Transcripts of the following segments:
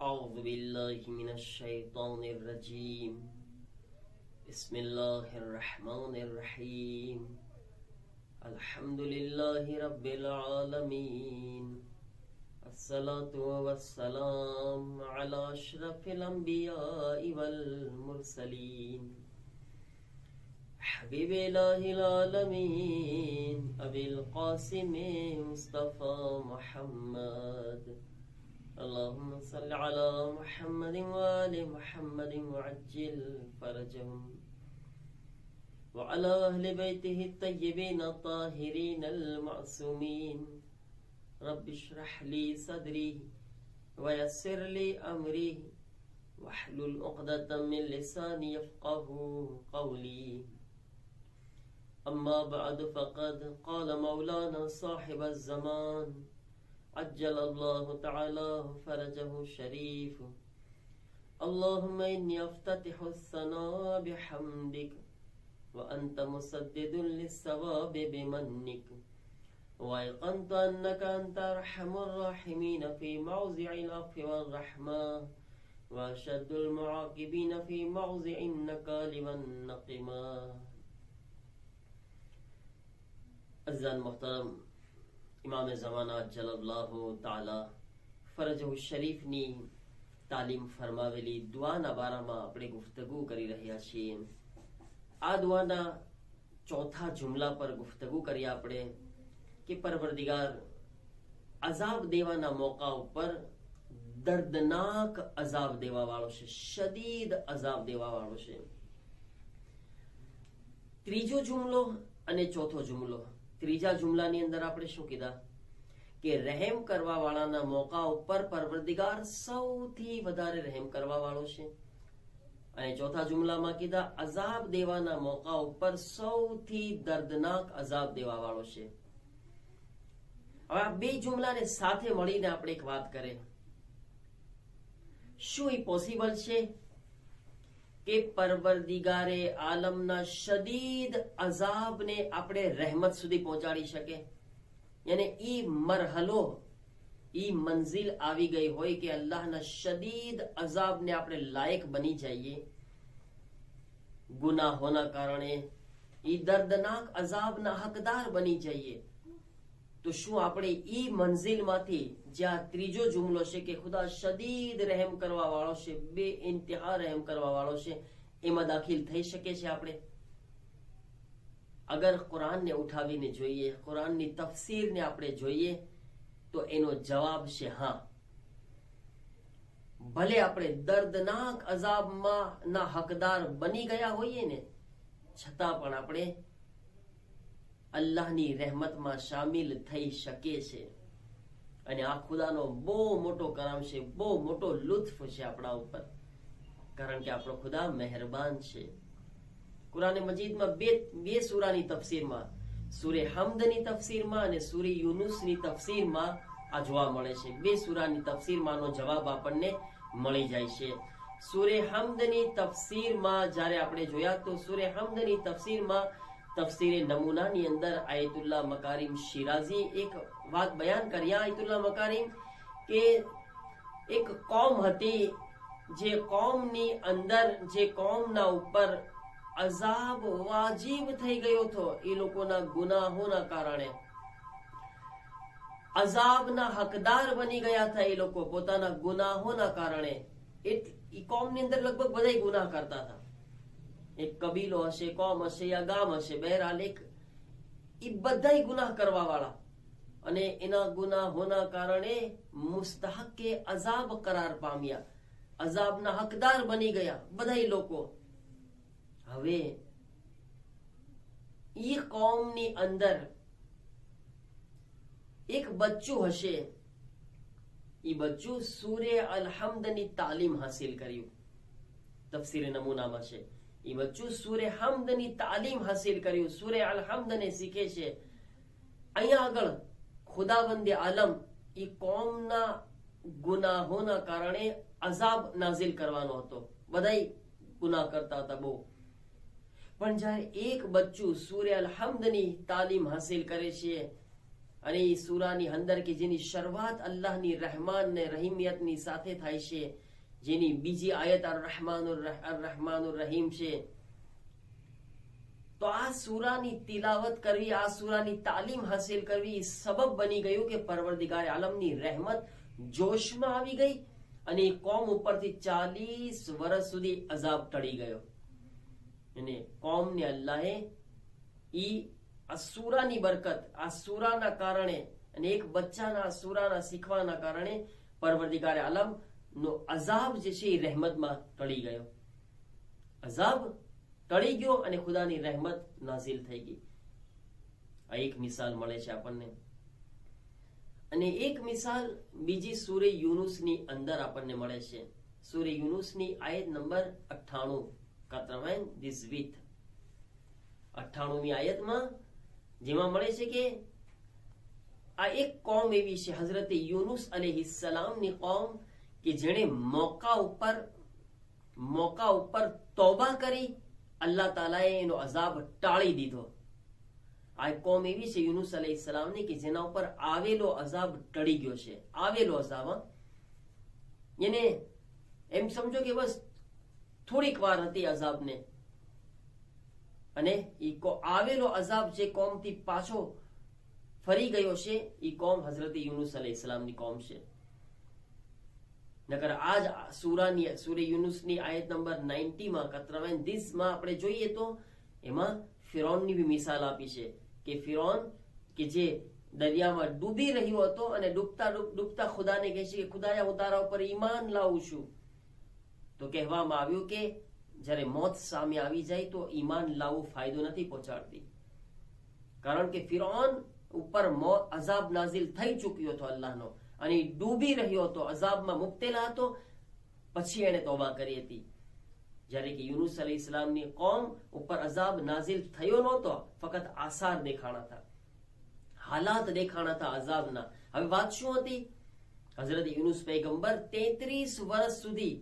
أعوذ بالله من الشيطان الرجيم بسم الله الرحمن الرحيم الحمد لله رب العالمين الصلاة والسلام على أشرف الأنبياء والمرسلين حبيب إله العالمين أبي القاسم مصطفى محمد اللهم صل على محمد وآل محمد وعجل فرجهم وعلى أهل بيته الطيبين الطاهرين المعصومين رب اشرح لي صدري ويسر لي أمري واحلل عقدة من لساني يفقه قولي أما بعد فقد قال مولانا صاحب الزمان عجل الله تعالى فرجه الشريف اللهم إني أفتتح الثناء بحمدك وأنت مسدد للثواب بمنك وأيقنت أنك أنت أرحم الراحمين في موضع العفو والرحمة وأشد المعاقبين في موضع النكال والنقمة. अज़ीज़ान मोहतरम इमाम ज़माना जल्लल्लाहु ताला ફરજહુ શરીફની તાલીમ ફરમાવેલી દુઆના બારામાં આપણે ગુફ્તગુ કરી રહ્યા છીએ. આ દુઆના ચોથા જુમલા પર ગુફ્તગુ કરી આપણે કે પરવરદિગાર અઝાબ દેવાના મોકા ઉપર દર્દનાક અઝાબ દેવા વાળો છે, શદીદ અઝાબ દેવા વાળો છે. ત્રીજો જુમલો અને ચોથો જુમલો. ત્રીજા જુમલાની અંદર આપણે શું કીધા કે રહેમ કરવા વાળાના મોકા ઉપર પરવરદિગાર સૌથી વધારે રહેમ કરવા વાળો છે. અને ચોથા જુમલામાં કીધા અઝાબ દેવાના મોકા ઉપર સૌથી દર્દનાક અઝાબ દેવા વાળો છે. હવે આ બે જુમલાને સાથે મળીને આપણે એક વાત કરીએ, શું એ પોસિબલ છે કે પરવરદિગારે આલમના શદીદ અઝાબને આપણે રહેમત સુધી પહોંચાડી શકે? યાને ઈ મરહલો, ઈ મંઝિલ આવી ગઈ હોય કે અલ્લાહના શદીદ અઝાબને આપણે લાયક બની જઈએ ગુનાહોના કારણે, ઈ દર્દનાક અઝાબના હકદાર બની જઈએ. તો શું આપણે ઈ મંઝિલમાંથી, જ્યાં ત્રીજો જુમલો છે કે ખુદા શદીદ રહેમ કરવા વાળો છે, બે ઇન્તહા રહેમ કરવા વાળો છે, એમાં દાખલ થઈ શકે છે આપણે? અગર કુરાનને ઉઠાવીને જોઈએ, કુરાનની તફસીરને આપણે જોઈએ તો એનો જવાબ છે હા. ભલે આપણે દર્દનાક અઝાબમાં ના હકદાર બની ગયા હોઈએ ને, છતાં પણ આપણે અલ્લાહની રહેમતમાં શામિલ થઈ શકે છે. અને આ ખુદાનો બહુ મોટો કરમ છે, બહુ મોટો લુત્ફ છે આપણા ઉપર, કારણ કે આપણો ખુદા મહેરબાન છે. કુરાન મજીદમાં બે સૂરાની તફસીરમાં, સૂરે હમ્દની તફસીરમાં અને સૂરે યુનુસની તફસીરમાં આ જોવા મળે છે. બે સૂરાની તફસીરમાંનો જવાબ આપણને મળી જાય છે. સૂરે હમ્દની તફસીરમાં જ્યારે આપણે જોયા તો સૂરે હમ્દની તફસીરમાં તફસીરે નમૂનાની અંદર આયતુલ્લાહ મકારીમ શિરાઝી એક વાત બયાન કરી. આયતુલ્લાહ મકારીમ કે એક કોમ હતી, જે કોમની અંદર, જે કોમના ઉપર અઝાબ વાજીબ થઈ ગયો હતો એ લોકોના ગુનાહોના કારણે, અઝાબના હકદાર બની ગયા હતા એ લોકો પોતાના ગુનાહોના કારણે. એ કોમની અંદર લગભગ બધા ગુનાહ કરતા હતા. એક કબીલો હશે, કોમ હશે યા ગામ હશે, બહેરહાલ એક એ બધા ગુનાહ કરવા વાળા, અને એના ગુનાહોના કારણે મુસ્તહકે અઝાબ કરાર પામ્યા, અઝાબના હકદાર બની ગયા બધા લોકો. હવે એ કોમની અંદર એક બચ્ચું હશે, એ બચ્ચું સૂરે અલ-હમ્દની તાલીમ હાસિલ કર્યું. તફસીરે નમૂનામાં છે એ બચ્ચું સૂરે હમ્દની તાલીમ હાસિલ કર્યું, સૂરે અલ-હમ્દને શીખે છે. અહીંયા આગળ ખુદાવંદે આલમ એ કોમના ગુનાહોના કારણે અઝાબ નાઝિલ કરવાનો હતો, બધા ગુનાહ કરતા હતા બહુ. પણ જ્યારે એક બચ્ચું સૂરે અલ-હમ્દની તાલીમ હાસિલ કરે છે અને એ સૂરાની અંદર કે જેની શરૂઆત અલ્લાહની રહેમાન ને રહીમિયતની સાથે થાય છે, જેની બીજી આયત અર રહેમાનુર રહીમ છે, તો આ સૂરાની તિલાવત કરવી, આ સૂરાની તાલીમ હાસિલ કરવી સબબ બની ગયું કે પરવરદિગાર આલમની રહેમત જોશમાં આવી ગઈ અને એ કોમ ઉપરથી 40 વર્ષ સુધી અઝાબ ટળી ગયો. અને કોમને અલ્લાહે ઈ આ સૂરાની બરકત, આ સૂરાના કારણે અને એક બચ્ચાના આ સૂરાના શીખવાના કારણે પરવરદિગાર આલમ નો અઝાબ જે છે એ રહેમતમાં ટળી ગયો. અઝાબ ટળી ગયો અને ખુદાની રહેમત નાઝિલ થઈ ગઈ. આ એક મિસાલ મળે છે આપણને. અને એક મિસાલ બીજી સૂરે યુનુસની અંદર આપણને મળે છે. સૂરે યુનુસની આયત નંબર 98 98મી આયતમાં જેમાં મળે છે કે આ એક કોમ એવી છે, હઝરત યુનુસ અલૈહિસ્સલામની કોમ, કે જેણે મોકા ઉપર તોબા કરી અલ્લાહ તાલાએ એનો અઝાબ ટાળી દીધો. આ કોમ એવી છે યુનુસ અલૈહિસ્સલામની કે જેના ઉપર આવેલો અઝાબ ટળી ગયો છે. આવેલો અઝાબ, એને એમ સમજો કે બસ થોડીક વાર હતી અઝાબને, અને આવેલો અઝાબ જે કોમથી પાછો ફરી ગયો છે એ કોમ હઝરત યુનુસ અલૈહિસ્સલામની કોમ છે. નકર આજ સૂરે યુનુસની આયત નંબર 90માં 90માં આપણે જોઈએ તો એમાં ફિરૌનની બી મિસાલ આપી છે કે ફિરૌન કે જે દરિયામાં ડૂબી રહ્યો હતો અને ડૂબતા ખુદાને કહે છે કે ખુદાયા હું તારા ઉપર ઈમાન લાવું છું. તો કહેવામાં આવ્યું કે જ્યારે મોત સામે આવી જાય તો ઈમાન લાવવું ફાયદો નથી પહોંચાડતી, કારણ કે ફિરૌન ઉપર અઝાબ નાઝિલ થઈ ચૂક્યો હતો અલ્લાહનો, અને ડૂબી રહ્યો હતો, અઝાબમાં મુબ્તલા હતો. પછી એને તોબા કરી હતી. જ્યારે કે યુનુસ અલૈહિસ્સલામની કોમ ઉપર અઝાબ નાઝિલ થયો નહોતો, ફક્ત આસાર દેખાણા હતા, હાલાત દેખાણા હતા અઝાબના. હવે વાત શું હતી? હઝરત યુનુસ પૈગંબર 33 વર્ષ સુધી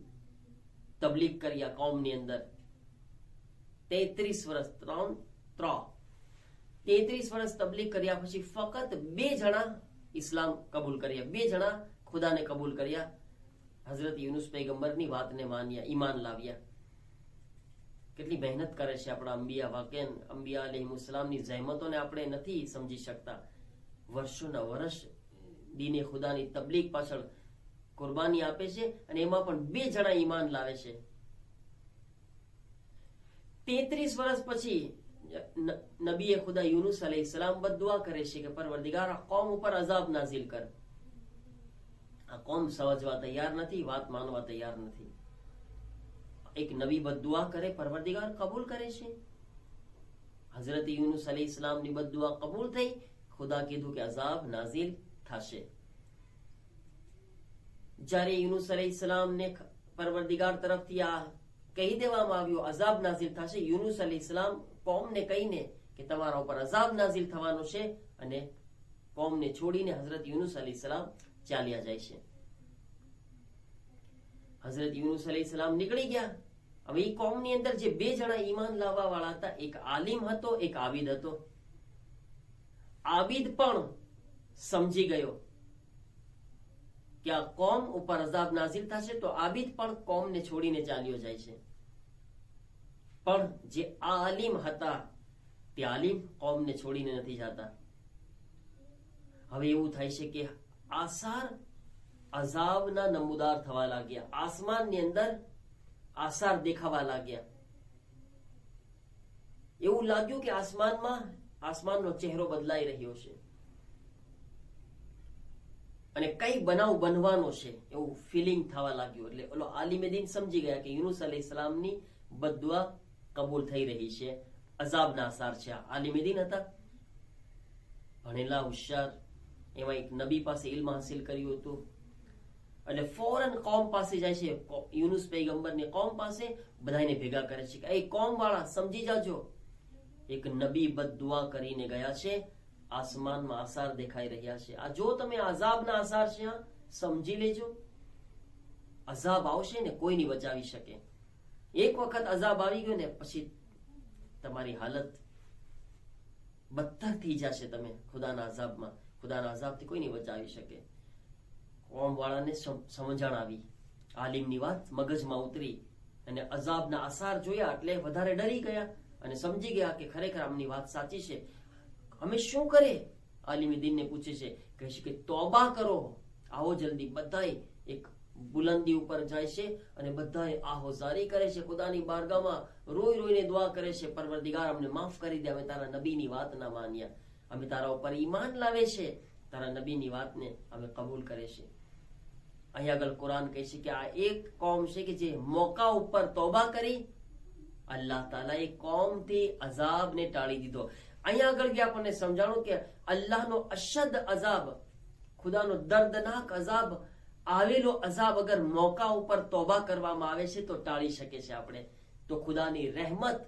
તબલીગ કર્યા કોમની અંદર. 33 વર્ષ 33 વર્ષ તબલીગ કર્યા પછી ફક્ત 2 જણા ઇસ્લામ કબૂલ કર્યા, 2 જણા ખુદાને કબૂલ કર્યા. હઝરત યુનુસ પૈગંબરની વાતને માન્યા, ઈમાન લાવ્યા. કેટલી મહેનત કરે છે આપણા અંબિયા. વાકેન અંબિયા અલૈહિસ્સલામની જહેમતોને આપણે નથી સમજી શકતા. વર્ષોના વર્ષ દીને ખુદાની તબલીગ પાછળ કુરબાની આપે છે, અને એમાં પણ 2 જણા ઈમાન લાવે છે. 33 વર્ષ પછી નબીએ ખુદા યુનુસ અલૈહિસ્સલામ બદદુઆ કરે છે કે પરવરદિગાર આ કોમ ઉપર અઝાબ નાઝિલ કર. આ કોમ સમજવા તૈયાર નથી, વાત માનવા તૈયાર નથી. એક નબી બદદુઆ કરે, પરવરદિગાર કબૂલ કરે છે. હઝરત યુનુસ અલૈહિસ્સલામની બદદુઆ કબૂલ થઈ. ખુદા કીધું કે અઝાબ નાઝિલ થશે. જ્યારે યુનુસ અલૈહિસ્સલામને પરવરદિગાર તરફથી આ કહી દેવામાં આવ્યું અઝાબ નાઝિલ થશે, યુનુસ અલૈહિસ્સલામ કોમને કહીને કે તમારા ઉપર અઝાબ નાઝિલ થવાનો છે, અને કોમને છોડીને હઝરત યુનુસ અલૈહિસ્સલામ ચાલ્યા જાય છે. હઝરત યુનુસ અલૈહિસ્સલામ નીકળી ગયા. હવે એ કોમની અંદર જે 2 જણા ઈમાન લાવવા વાળા હતા, એક આલિમ હતો, એક આબિદ હતો. આબિદ પણ સમજી ગયો કે આ કોમ ઉપર અઝાબ નાઝિલ થશે, તો આબિદ પણ કોમને છોડીને ચાલ્યો જાય છે. પણ જે આલિમ હતા તે આલિમ કોમને છોડીને નથી જતા. હવે એવું થાય છે કે આસાર અઝાબના નમૂદાર થવા લાગ્યા. આસમાનની અંદર આસાર દેખાવા લાગ્યા. એવું લાગ્યું કે આસમાનનો ચહેરો બદલાઈ રહ્યો છે અને કઈ બનાવ બનવાનો છે એવું ફિલિંગ થવા લાગ્યું. એટલે ઓલો આલિમે દીન સમજી ગયા કે યુનુસ અલૈહિસ્સલામની બદદુઆ કબૂલ થઈ રહી છે, અઝાબના આસાર છે. આલિમે દીન હતા, ભણેલા, હોશિયાર, એમાં એક નબી પાસે ઇલ્મ હાસિલ કર્યું હતું. એટલે ફોરન કોમ પાસે જાય છે, યુનુસ પૈગંબરની કોમ પાસે, બધાને ભેગા કરે છે કે એ કોમ વાળા સમજી જાજો, એક નબી બદદુઆ કરીને ગયા છે, આસમાનમાં આસાર દેખાઈ રહ્યા છે. આ જો તમે અઝાબના આસાર છે, સમજી લેજો. અઝાબ આવશે ને કોઈ નહીં બચાવી શકે. એક વખત અઝાબ આવી ગયો ને પછી તમારી હાલત બદતર થઈ જશે. તમે ખુદાના અઝાબમાં, ખુદાના અઝાબથી કોઈ નહીં બચાવી શકે. કોમ વાળાને સમજણ આવી, આલિમની વાત મગજમાં ઉતરી અને અઝાબના આસાર જોયા એટલે વધારે ડરી ગયા અને સમજી ગયા કે ખરેખર આમની વાત સાચી છે. અમે શું કરે? આલિમી દીનને પૂછે છે, કહે છે કે તોબા કરો, આવો જલ્દી. બધાય એક બુલંદી ઉપર જાય છે અને બધાએ આહોઝારી કરે છે, ખુદાની બારગામાં રોઈ રોઈને દુઆ કરે છે, પરવરદિગાર અમને માફ કરી દે, અમે તારા નબીની વાત ના માન્યા, અમે તારા ઉપર ઈમાન લાવે છે, તારા નબીની વાતને અમે કબૂલ કરે છે. અહીંયા આગળ કુરાન કહે છે કે આ એક કોમ છે કે જે મોકા ઉપર તોબા કરી અલ્લાહ તાલા એ કોમથી અઝાબને ટાળી દીધો. અહીંયા આગળ બી આપણને સમજાણું કે અલ્લાહનો અશદ અઝાબ, ખુદાનો દર્દનાક અઝાબ, આવેલો અઝાબ અગર મોકા ઉપર તોબા કરવામાં આવે છે તો ટાળી શકે છે આપણે, તો ખુદાની રહેમત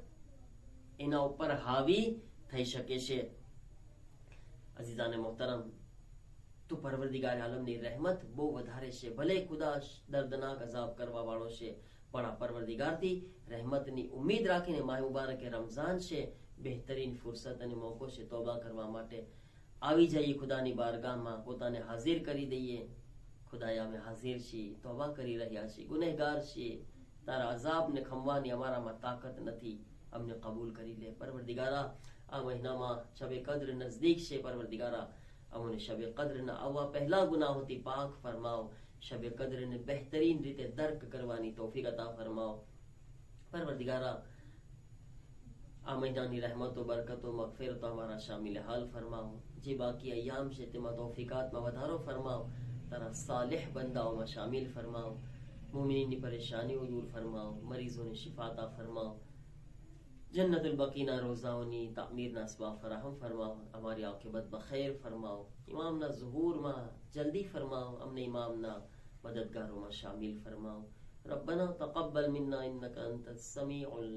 એના ઉપર હાવી થઈ શકે છે. અઝીઝાને મોહતરમ, તો પરવરદિગાર આલમની રહેમત બહુ વધારે છે. ભલે ખુદા દર્દનાક અઝાબ કરવા વાળો છે, પણ આ પરવરદિગારથી રહેમતની ઉમ્મીદ રાખીને માહ મુબારક રમઝાન છે, બહેતરીન ફુરસત અને મોકો છે તોબા કરવા માટે. આવી જઈએ ખુદાની બારગાહમાં, પોતાને હાજર કરી દઈએ. ખુદાએ અમે હાજર છીએ, તોબા કરી રહ્યા છીએ, ગુનેહગાર છીએ, તારા અઝાબને ખમવાની અમારામાં તાકાત નથી, અમને કબૂલ કરી લે. પરવરદિગારા, આ મહિનામાં શબે કદ્ર નજદીક છે. પરવરદિગારા, અમને શબે કદ્રના આવવા પહેલા ગુનાહોથી પાક ફરમાવો. શબે કદ્રને બહેતરીન રીતે દર્ક કરવાની તૌફીક અતા ફરમાવો. પરવરદિગારા, આ મહિનાની રહેમતો, બરકતો, મગફિરતો અમારા શામિલ હાલ ફરમાવો. જે બાકી અય્યામ છે તેમાં તૌફીકાતમાં વધારો ફરમાવો. તારા સાલિહ બંદાઓમાં શામિલ ફરમાવો. મુમિનીની પરેશાનીઓ દૂર ફરમાવો. મરીઝોને શિફાતા ફરમાવો. જન્નતુલ બકીના રોઝાઓની તામીરના અસબાબ ફરાહમ ફરમાવો. અમારી આખિબતમાં ખૈર ફરમાવો. ઇમામના ઝુહૂરમાં જલ્દી ફરમાવો. અમને ઇમામના મદદગારોમાં શામિલ ફરમાવો. રબ્બના તaqabbal મિન્ના ઇન્નકા અંતસ સમીઉલ